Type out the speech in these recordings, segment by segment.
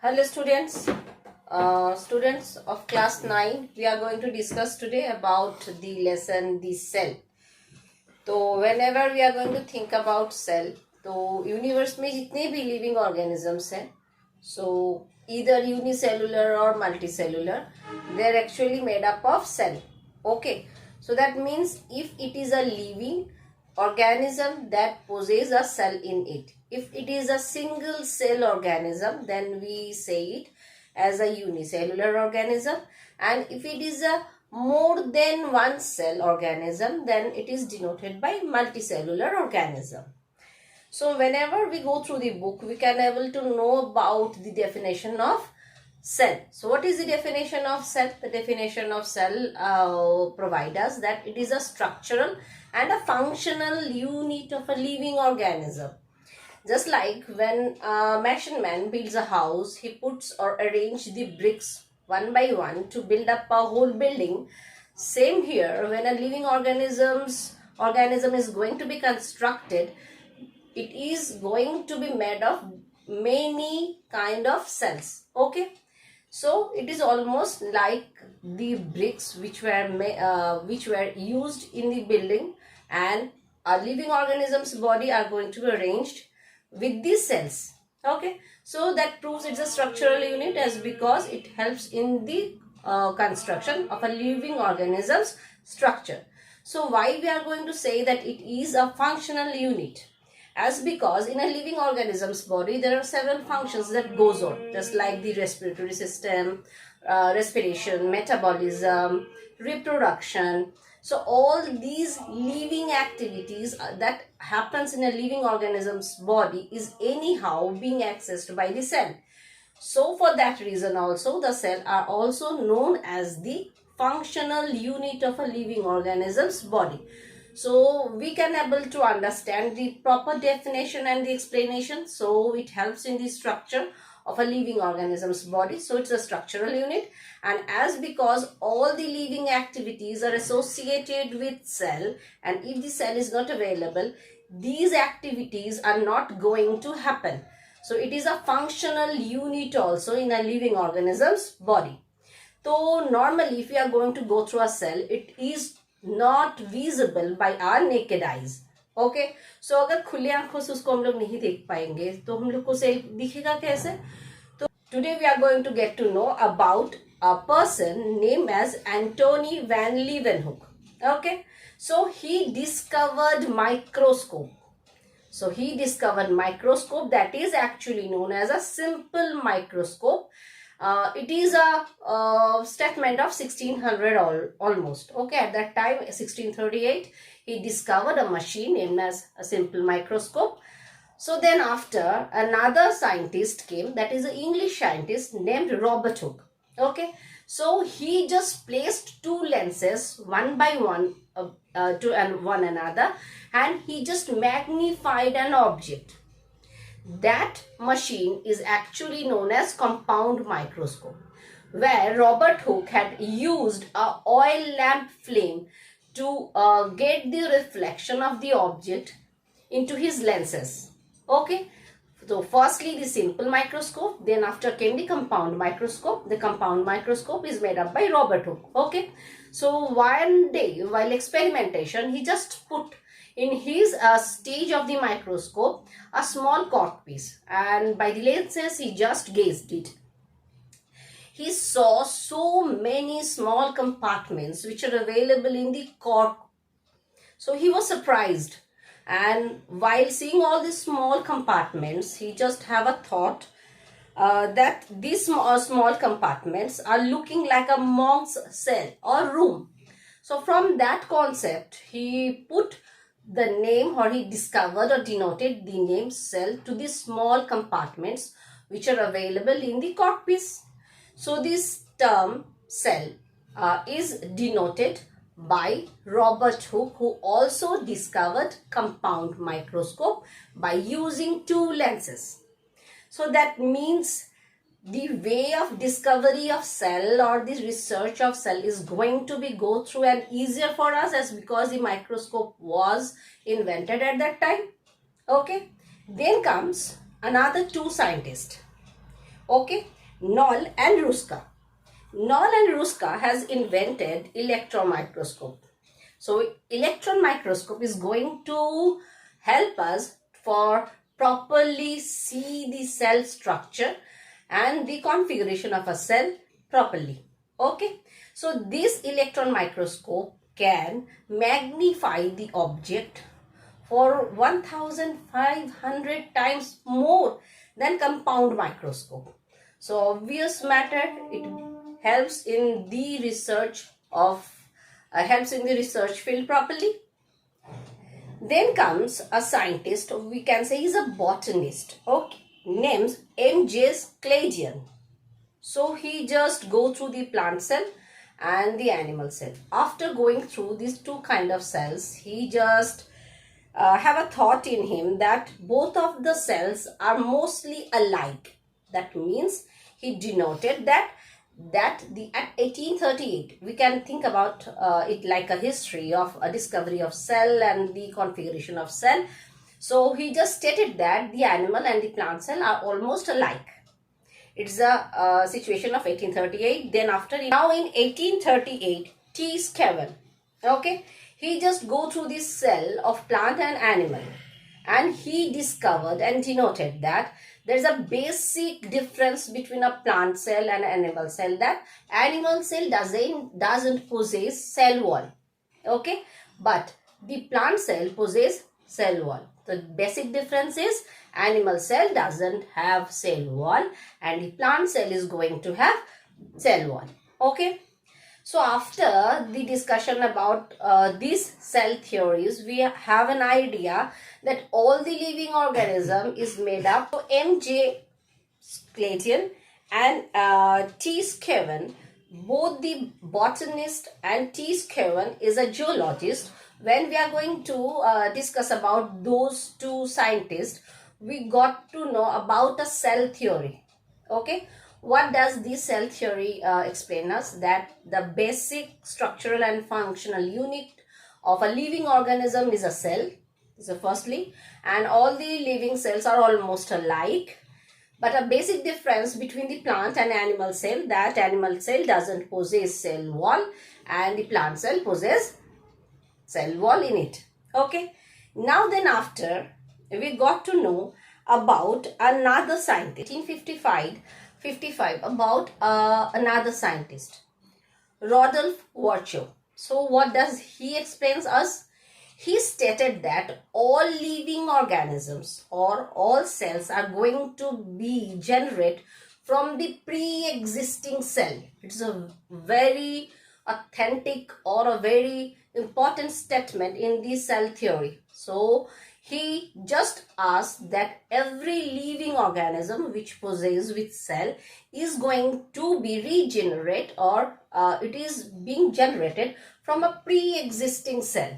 Hello students, students of class 9, we are going to discuss today about the lesson the cell. तो whenever we are going to think about cell, तो universe में जितने भी living organisms हैं, so either unicellular or multicellular, they are actually made up of cell. Okay, so that means if it is a living organism that possesses a cell in it. If it is a single cell organism, then we say it as a unicellular organism, and if it is a more than one cell organism, then it is denoted by multicellular organism. So whenever we go through the book, we can able to know about the definition of cell. So what is the definition of cell? The definition of cell provides us that it is a structural and a functional unit of a living organism. Just like when a mason man builds a house, he puts or arrange the bricks one by one to build up a whole building. Same here, when a living organism is going to be constructed, it is going to be made of many kind of cells. Okay, so it is almost like the bricks which were used in the building, and a living organism's body are going to be arranged with these cells. Okay, so that proves it's a structural unit, as because it helps in the construction of a living organism's structure. So why we are going to say that it is a functional unit? As because in a living organism's body there are several functions that goes on, just like the respiratory system, respiration, metabolism, reproduction. So all these living activities that happens in a living organism's body is anyhow being accessed by the cell. So for that reason also, the cell are also known as the functional unit of a living organism's body. So we can able to understand the proper definition and the explanation. So it helps in the structure of a living organism's body. So it's a structural unit, and as because all the living activities are associated with cell, and if the cell is not available, these activities are not going to happen. So it is a functional unit also in a living organism's body. So normally if we are going to go through a cell, it is not visible by our naked eyes. Okay, so अगर खुले आंखों से उसको हम लोग नहीं देख पाएंगे तो हम लोग को से दिखेगा कैसे? तो today we are going to get to know about a person named as Antony van Leeuwenhoek. Okay, so he discovered microscope. So he discovered microscope that is actually known as a simple microscope. It is a statement of 1600 almost. Okay, at that time 1638 he discovered a machine named as a simple microscope. So then after, another scientist came, that is an English scientist named Robert Hooke. Okay, so he just placed two lenses one by one to one another, and he just magnified an object. That machine is actually known as compound microscope, where Robert Hooke had used a oil lamp flame to get the reflection of the object into his lenses. Okay, so firstly the simple microscope, then after came the compound microscope. The compound microscope is made up by Robert Hooke. Okay, so one day while experimentation, he just put in his stage of the microscope a small cork piece, and by the lenses he just gazed it. He saw so many small compartments which are available in the cork. So he was surprised, and while seeing all these small compartments, he just have a thought that these small compartments are looking like a monk's cell or room. So from that concept, he put the name, or he discovered or denoted the name cell to the small compartments which are available in the cork piece. So this term cell is denoted by Robert Hooke, who also discovered compound microscope by using two lenses. So that means the way of discovery of cell or the research of cell is going to be go through and easier for us, as because the microscope was invented at that time. Okay, then comes another two scientists. Okay, Knoll and Ruska. Knoll and Ruska has invented electron microscope. So electron microscope is going to help us for properly see the cell structure and the configuration of a cell properly. Okay, so this electron microscope can magnify the object for 1500 times more than compound microscope. So obvious matter, it helps in the research of helps in the research field properly. Then comes a scientist, we can say he's a botanist, okay, names M.J. Cladian. So he just go through the plant cell and the animal cell. After going through these two kind of cells, he just have a thought in him that both of the cells are mostly alike. That means he denoted that at 1838, we can think about it like a history of a discovery of cell and the configuration of cell. So he just stated that the animal and the plant cell are almost alike. It's a situation of 1838. Then after, now in 1838, T. Skeven, okay, he just go through this cell of plant and animal, and he discovered and denoted that there's a basic difference between a plant cell and animal cell, that animal cell doesn't possess cell wall, okay, but the plant cell possess cell wall. The basic difference is animal cell doesn't have cell wall and the plant cell is going to have cell wall. Okay, so after the discussion about these cell theories, we have an idea that all the living organism is made up of M.J. Cladian and T. Skeven. Both the botanist and T. Skeven is a geologist. When we are going to discuss about those two scientists, we got to know about a cell theory. Okay, what does this cell theory explain us? That the basic structural and functional unit of a living organism is a cell. So firstly, and all the living cells are almost alike. But a basic difference between the plant and animal cell, that animal cell doesn't possess cell wall and the plant cell possess cell wall in it. Okay, now then after we got to know about another scientist, 1855 about another scientist, Rodolphe Virchow. So what does he explains us? He stated that all living organisms or all cells are going to be generated from the pre-existing cell. It's a very authentic or a very important statement in the cell theory. So he just asked that every living organism which possesses with cell is going to be regenerated or it is being generated from a pre-existing cell.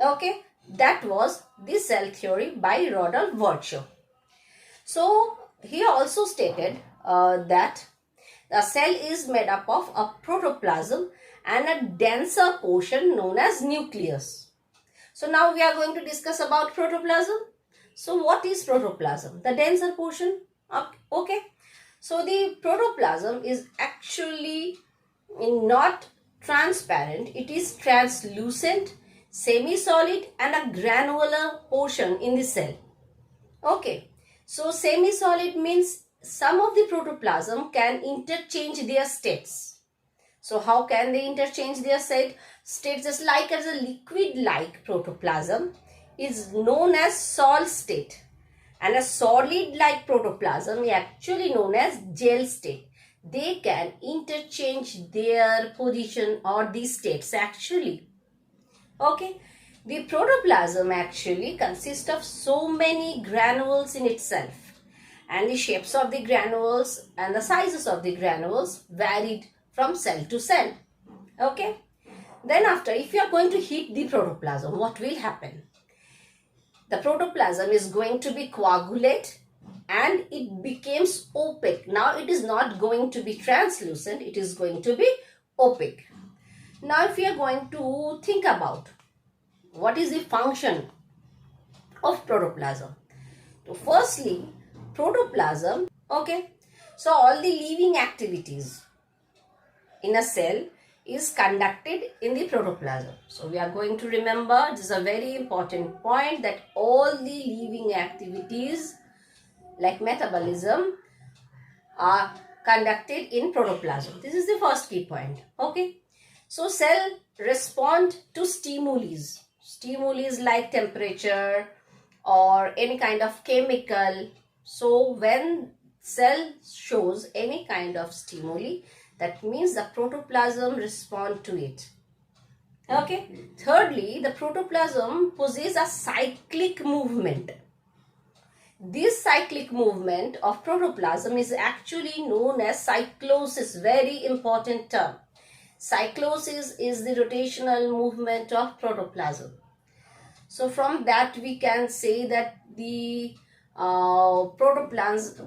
Okay, that was the cell theory by Rodolphe Virchow. So he also stated that the cell is made up of a protoplasm and a denser portion known as nucleus. So now we are going to discuss about protoplasm. So what is protoplasm? The denser portion. Okay. So the protoplasm is actually not transparent. It is translucent, semi-solid and a granular portion in the cell. Okay. So semi-solid means some of the protoplasm can interchange their states. So how can they interchange their states? Just like as a liquid-like protoplasm is known as sol state, and a solid-like protoplasm is actually known as gel state. They can interchange their position or the states actually. Okay, the protoplasm actually consists of so many granules in itself, and the shapes of the granules and the sizes of the granules varied from cell to cell. Okay, then after, if you are going to heat the protoplasm, what will happen? The protoplasm is going to be coagulate and it becomes opaque. Now it is not going to be translucent, it is going to be opaque. Now if we are going to think about what is the function of protoplasm. So firstly, protoplasm, okay, So all the living activities in a cell is conducted in the protoplasm. So we are going to remember, this is a very important point, that all the living activities like metabolism are conducted in protoplasm. This is the first key point. Okay. So cell respond to stimuli. Stimuli like temperature or any kind of chemical. So when cell shows any kind of stimuli, that means the protoplasm respond to it. Okay. Thirdly, the protoplasm possesses a cyclic movement. This cyclic movement of protoplasm is actually known as cyclosis, very important term. Cyclosis is the rotational movement of protoplasm. So from that we can say that the protoplasm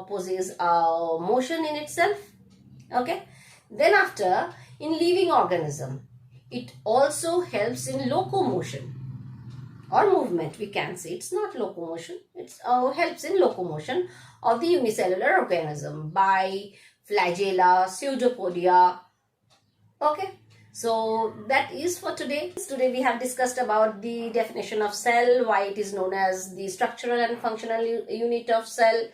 possesses motion in itself. Okay. Then after, in living organism, it also helps in locomotion or movement. We can say it's not locomotion, it helps in locomotion of the unicellular organism by flagella, pseudopodia. Okay, so that is for today. Today we have discussed about the definition of cell, why it is known as the structural and functional unit of cell.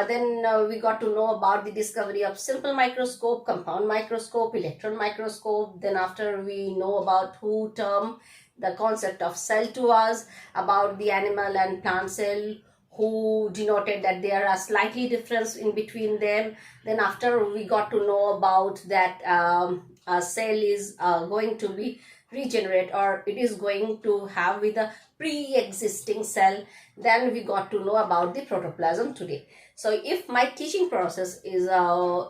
Then we got to know about the discovery of simple microscope, compound microscope, electron microscope. Then after, we know about who term the concept of cell to us, about the animal and plant cell, who denoted that there are slightly difference in between them. Then after, we got to know about that a cell is going to be regenerate, or it is going to have with a pre-existing cell. Then we got to know about the protoplasm today. So if my teaching process is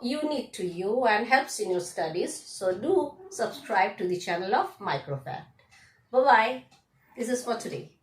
unique to you and helps in your studies, so do subscribe to the channel of Microfact. Bye-bye. This is for today.